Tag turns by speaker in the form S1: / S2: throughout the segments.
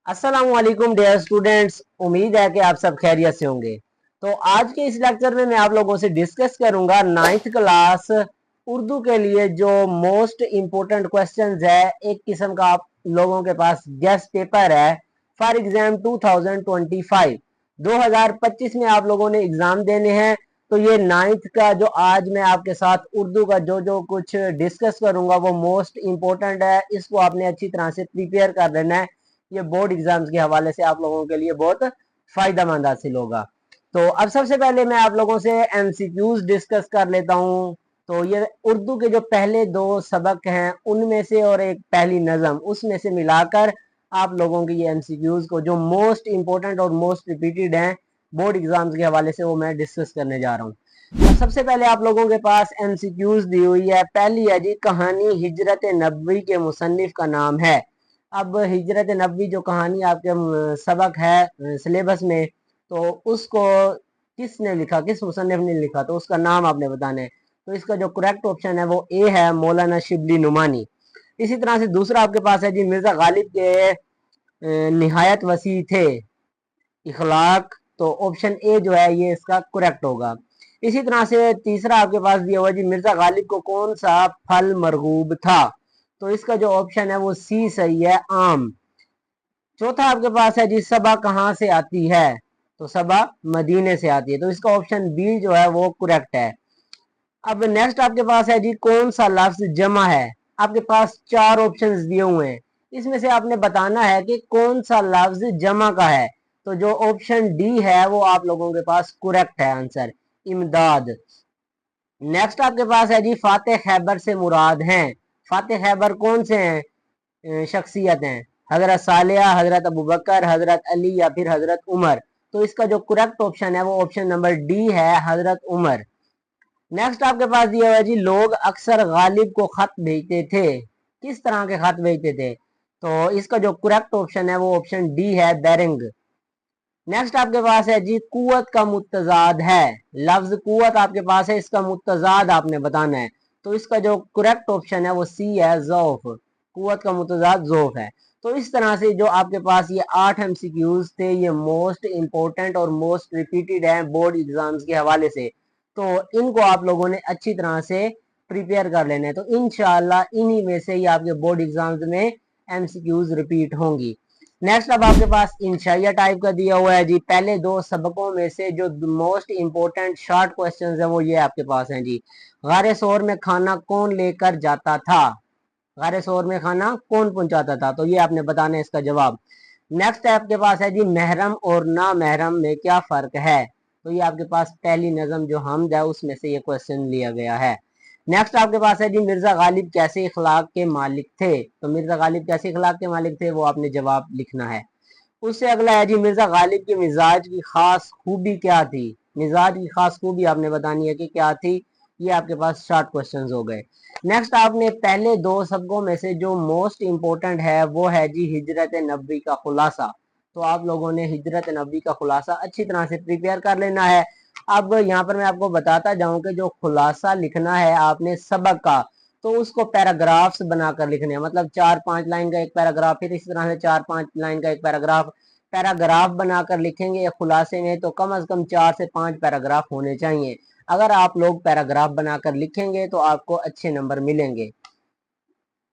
S1: अस्सलाम वालेकुम dear students. उम्मीद है कि आप सब खैरियत से होंगे। तो आज के इस लेक्चर में मैं आप लोगों से डिस्कस करूंगा नाइन्थ क्लास उर्दू के लिए जो मोस्ट इम्पोर्टेंट क्वेश्चंस है। एक किस्म का आप लोगों के पास गेस्ट पेपर है फॉर एग्जाम 2025 2025 में आप लोगों ने एग्जाम देने हैं। तो ये नाइन्थ का जो आज मैं आपके साथ उर्दू का जो कुछ डिस्कस करूंगा वो मोस्ट इम्पोर्टेंट है। इसको आपने अच्छी तरह से प्रिपेयर कर लेना है। ये बोर्ड एग्जाम्स के हवाले से आप लोगों के लिए बहुत फायदा मंद हासिल होगा। तो अब सबसे पहले मैं आप लोगों से एमसीक्यूज डिस्कस कर लेता हूँ। तो ये उर्दू के जो पहले दो सबक हैं उनमें से और एक पहली नज़म उसमें से मिलाकर आप लोगों की ये एमसीक्यूज को जो मोस्ट इंपोर्टेंट और मोस्ट रिपीटेड हैं बोर्ड एग्जाम्स के हवाले से वो मैं डिस्कस करने जा रहा हूँ। तो सबसे पहले आप लोगों के पास एमसीक्यूज दी हुई है। पहली है जी, कहानी हिजरत नबवी के मुसन्निफ का नाम है। अब हिजरत नबवी जो कहानी आपके सबक है सिलेबस में, तो उसको किसने लिखा, किस मुसन्निफ ने लिखा, तो उसका नाम आपने बताना है। तो इसका जो करेक्ट ऑप्शन है वो ए है, मौलाना शिबली नुमानी। इसी तरह से दूसरा आपके पास है जी, मिर्जा गालिब के निहायत वसी थे इखलाक। तो ऑप्शन ए जो है ये इसका करेक्ट होगा। इसी तरह से तीसरा आपके पास दिया हुआ जी, मिर्जा गालिब को कौन सा फल मरगूब था। तो इसका जो ऑप्शन है वो सी सही है, आम। चौथा आपके पास है जी, सबा कहाँ से आती है। तो सबा मदीने से आती है। तो इसका ऑप्शन बी जो है वो करेक्ट है। अब नेक्स्ट आपके पास है जी, कौन सा लफ्ज जमा है। आपके पास चार ऑप्शंस दिए हुए हैं, इसमें से आपने बताना है कि कौन सा लफ्ज जमा का है। तो जो ऑप्शन डी है वो आप लोगों के पास करेक्ट है आंसर, इमदाद। नेक्स्ट आपके पास है जी, फातेह खैबर से मुराद हैं। फातेह खैबर कौन से हैं शख्सियत हैं, हजरत सालिया, हजरत अबू बकर, हजरत अली या फिर हजरत उमर। तो इसका जो करेक्ट ऑप्शन है वो ऑप्शन नंबर डी है, हजरत उमर। नेक्स्ट आपके पास दिया हुआ है जी, लोग अक्सर गालिब को खत भेजते थे। किस तरह के खत भेजते थे। तो इसका जो करेक्ट ऑप्शन है वो ऑप्शन डी है, बैरिंग। नेक्स्ट आपके पास है जी, कुव्वत का मुतजाद है। लफ्ज कुव्वत आपके पास है, इसका मुतजाद आपने बताना है। तो इसका जो करेक्ट ऑप्शन है वो सी है, ज़ौफ। कुव्वत का मुतजाद ज़ौफ है। तो इस तरह से जो आपके पास ये 8 एमसीक्यूज थे, ये मोस्ट इंपॉर्टेंट और मोस्ट रिपीटेड हैं बोर्ड एग्जाम्स के हवाले से। तो इनको आप लोगों ने अच्छी तरह से प्रिपेयर कर लेना है। तो इंशाल्लाह इन्हीं में से ही आपके बोर्ड एग्जाम्स में एमसीक्यूज रिपीट होंगी। नेक्स्ट अब आपके पास इंशाइया टाइप का दिया हुआ है जी, पहले दो सबकों में से जो मोस्ट इंपोर्टेंट शॉर्ट क्वेश्चंस है वो ये आपके पास हैं जी। गारे सोर में खाना कौन लेकर जाता था। गारे सोर में खाना कौन पहुंचाता था, तो ये आपने बताना है इसका जवाब। नेक्स्ट आपके पास है जी, महरम और ना महरम में क्या फर्क है। तो ये आपके पास पहली नज़म जो हमद है उसमें से ये क्वेश्चन लिया गया है। नेक्स्ट आपके पास है जी, मिर्जा गालिब कैसे इखलाक के मालिक थे। तो मिर्जा गालिब कैसे इखलाक के मालिक थे वो आपने जवाब लिखना है। उससे अगला है जी, मिर्जा गालिब के मिजाज की खास खूबी क्या थी। मिजाज की खास खूबी आपने बतानी है कि क्या थी। ये आपके पास शॉर्ट क्वेश्चंस हो गए। नेक्स्ट आपने पहले दो सबकों में से जो मोस्ट इंपोर्टेंट है वो है जी, हिजरत नबी का खुलासा। तो आप लोगों ने हिजरत नबी का खुलासा अच्छी तरह से प्रिपेयर कर लेना है। अब यहाँ पर मैं आपको बताता जाऊं कि जो खुलासा लिखना है आपने सबक का, तो उसको पैराग्राफ्स बनाकर लिखने हैं। मतलब 4-5 लाइन का एक पैराग्राफ, फिर इस तरह से 4-5 लाइन का एक पैराग्राफ। पैराग्राफ बनाकर लिखेंगे या खुलासे में तो कम से कम 4 से 5 पैराग्राफ होने चाहिए। अगर आप लोग पैराग्राफ बनाकर लिखेंगे तो आपको अच्छे नंबर मिलेंगे।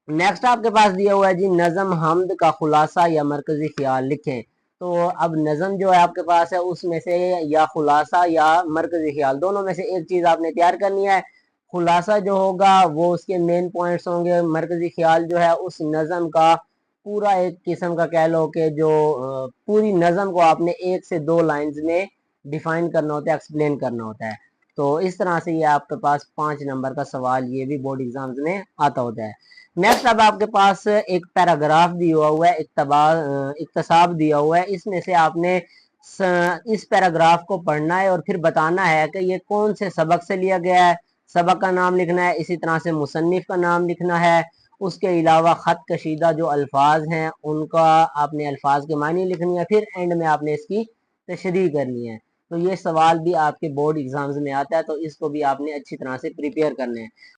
S1: नेक्स्ट आपके पास दिया हुआ है जी, नज़म हमद का खुलासा या मरकजी ख्याल लिखें। तो अब नज़म जो है आपके पास है उसमें से या खुलासा या मरकजी ख्याल दोनों में से एक चीज आपने तैयार करनी है। खुलासा जो होगा वो उसके मेन पॉइंट्स होंगे, मरकजी ख्याल जो है उस नज़म का पूरा एक किस्म का कह लो कि जो पूरी नज़म को आपने 1 से 2 लाइंस में डिफाइन करना होता है, एक्सप्लेन करना होता है। तो इस तरह से ये आपके पास 5 नंबर का सवाल ये भी बोर्ड एग्जाम्स में आता होता है। नेक्स्ट अब आपके पास एक पैराग्राफ दिया हुआ है, इक्तसाब दिया हुआ है। इसमें से आपने इस पैराग्राफ को पढ़ना है और फिर बताना है कि ये कौन से सबक से लिया गया है। सबक का नाम लिखना है, इसी तरह से मुसन्निफ का नाम लिखना है। उसके अलावा खत कशीदा जो अल्फाज हैं उनका आपने अल्फाज के मानी लिखनी है। फिर एंड में आपने इसकी तशरीह करनी है। तो ये सवाल भी आपके बोर्ड एग्जाम्स में आता है, तो इसको भी आपने अच्छी तरह से प्रिपेयर करना है।